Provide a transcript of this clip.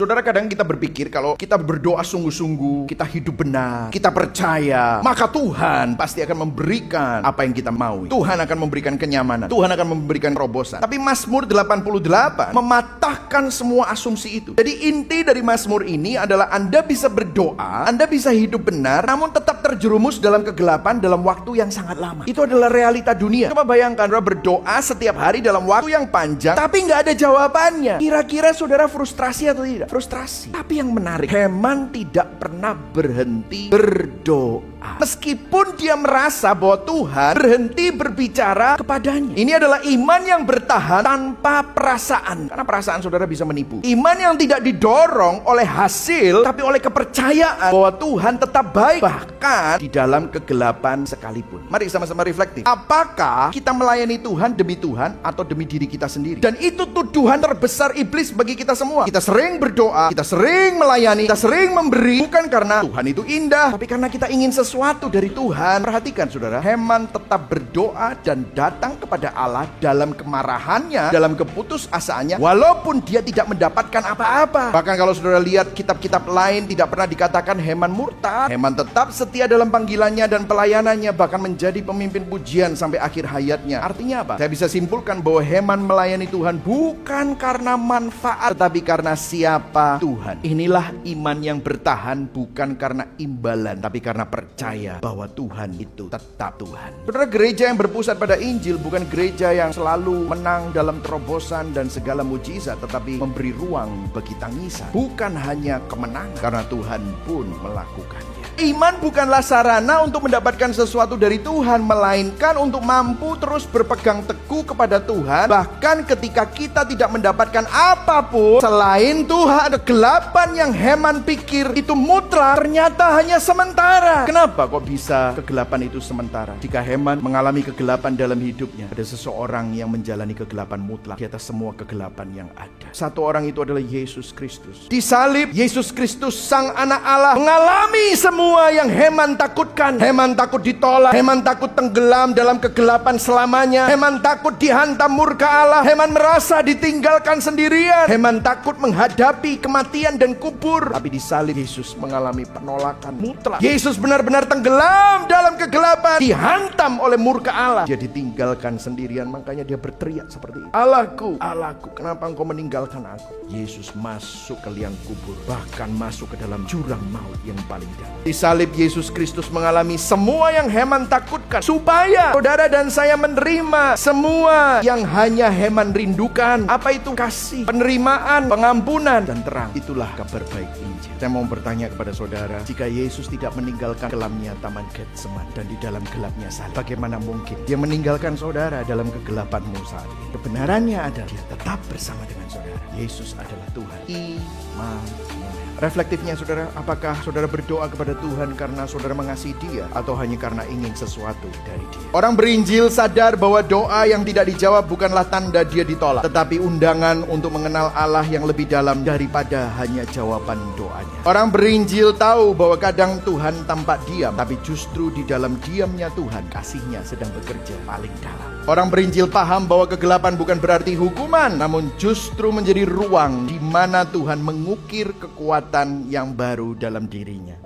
Saudara, kadang kita berpikir kalau kita berdoa sungguh-sungguh, kita hidup benar, kita percaya, maka Tuhan pasti akan memberikan apa yang kita mau. Tuhan akan memberikan kenyamanan, Tuhan akan memberikan terobosan. Tapi Mazmur 88 mematahkan semua asumsi itu. Jadi inti dari Mazmur ini adalah Anda bisa berdoa, Anda bisa hidup benar, namun tetap terjerumus dalam kegelapan dalam waktu yang sangat lama. Itu adalah realita dunia. Coba bayangkan, saudara berdoa setiap hari dalam waktu yang panjang, tapi nggak ada jawabannya. Kira-kira saudara frustrasi atau tidak? Frustrasi. Tapi yang menarik, Heman tidak pernah berhenti berdoa. Meskipun dia merasa bahwa Tuhan berhenti berbicara kepadanya. Ini adalah iman yang bertahan tanpa perasaan. Karena perasaan saudara bisa menipu. Iman yang tidak didorong oleh hasil, tapi oleh kepercayaan bahwa Tuhan tetap baik, bahkan di dalam kegelapan sekalipun. Mari sama-sama reflektif. Apakah kita melayani Tuhan demi Tuhan atau demi diri kita sendiri? Dan itu tuduhan terbesar iblis bagi kita semua. Kita sering berdoa, kita sering melayani, kita sering memberi, bukan karena Tuhan itu indah, tapi karena kita ingin sesuatu dari Tuhan. Perhatikan saudara, Heman tetap berdoa dan datang kepada Allah dalam kemarahannya, dalam keputusasaannya, walaupun dia tidak mendapatkan apa-apa. Bahkan kalau saudara lihat kitab-kitab lain, tidak pernah dikatakan Heman murtad. Heman tetap setia dalam panggilannya dan pelayanannya, bahkan menjadi pemimpin pujian sampai akhir hayatnya. Artinya apa? Saya bisa simpulkan bahwa Heman melayani Tuhan bukan karena manfaat, tetapi karena siapa Tuhan. Inilah iman yang bertahan, bukan karena imbalan, tapi karena percaya bahwa Tuhan itu tetap Tuhan. Saudara, gereja yang berpusat pada Injil bukan gereja yang selalu menang dalam terobosan dan segala mujizat, tetapi memberi ruang bagi tangisan. Bukan hanya kemenangan, karena Tuhan pun melakukannya. Iman bukanlah sarana untuk mendapatkan sesuatu dari Tuhan, melainkan untuk mampu terus berpegang teguh kepada Tuhan. Bahkan ketika kita tidak mendapatkan apapun selain Tuhan, kegelapan yang Heman pikir itu mutlak, ternyata hanya sementara. Kenapa kok bisa kegelapan itu sementara? Jika Heman mengalami kegelapan dalam hidupnya, ada seseorang yang menjalani kegelapan mutlak di atas semua kegelapan yang ada. Satu orang itu adalah Yesus Kristus. Disalib, Yesus Kristus Sang Anak Allah mengalami semua yang Heman takutkan. Heman takut ditolak, Heman takut tenggelam dalam kegelapan selamanya, Heman takut dihantam murka Allah, Heman merasa ditinggalkan sendirian, Heman takut menghadapi kematian dan kubur. Tapi disalib, Yesus mengalami penolakan mutlak. Yesus benar-benar tenggelam dalam kegelapan, dihantam oleh murka Allah. Dia ditinggalkan sendirian, makanya dia berteriak seperti itu, Allahku, Allahku, kenapa engkau meninggalkan aku? Yesus masuk ke liang kubur, bahkan masuk ke dalam jurang maut yang paling dalam. Disalib, Yesus Kristus mengalami semua yang Heman takutkan, supaya saudara dan saya menerima semua yang hanya Heman rindukan. Apa itu? Kasih, penerimaan, pengampunan, dan terang. Itulah kabar baik Injil. Saya mau bertanya kepada saudara, jika Yesus tidak meninggalkan kelamnya Taman Getseman dan di dalam gelapnya salib, bagaimana mungkin dia meninggalkan saudara dalam kegelapanmu saat ini? Kebenarannya adalah dia tetap bersama dengan saudara. Yesus adalah Tuhan. Immanuel. Reflektifnya saudara, apakah saudara berdoa kepada Tuhan karena saudara mengasihi Dia, atau hanya karena ingin sesuatu dari Dia? Orang berinjil sadar bahwa doa yang tidak dijawab bukanlah tanda dia ditolak, tetapi undangan untuk mengenal Allah yang lebih dalam daripada hanya jawaban doanya. Orang berinjil tahu bahwa kadang Tuhan tampak diam, tapi justru di dalam diamnya Tuhan, kasih-Nya sedang bekerja paling dalam. Orang berinjil paham bahwa kegelapan bukan berarti hukuman, namun justru menjadi ruang di mana Tuhan mengukir kekuatan yang baru dalam dirinya.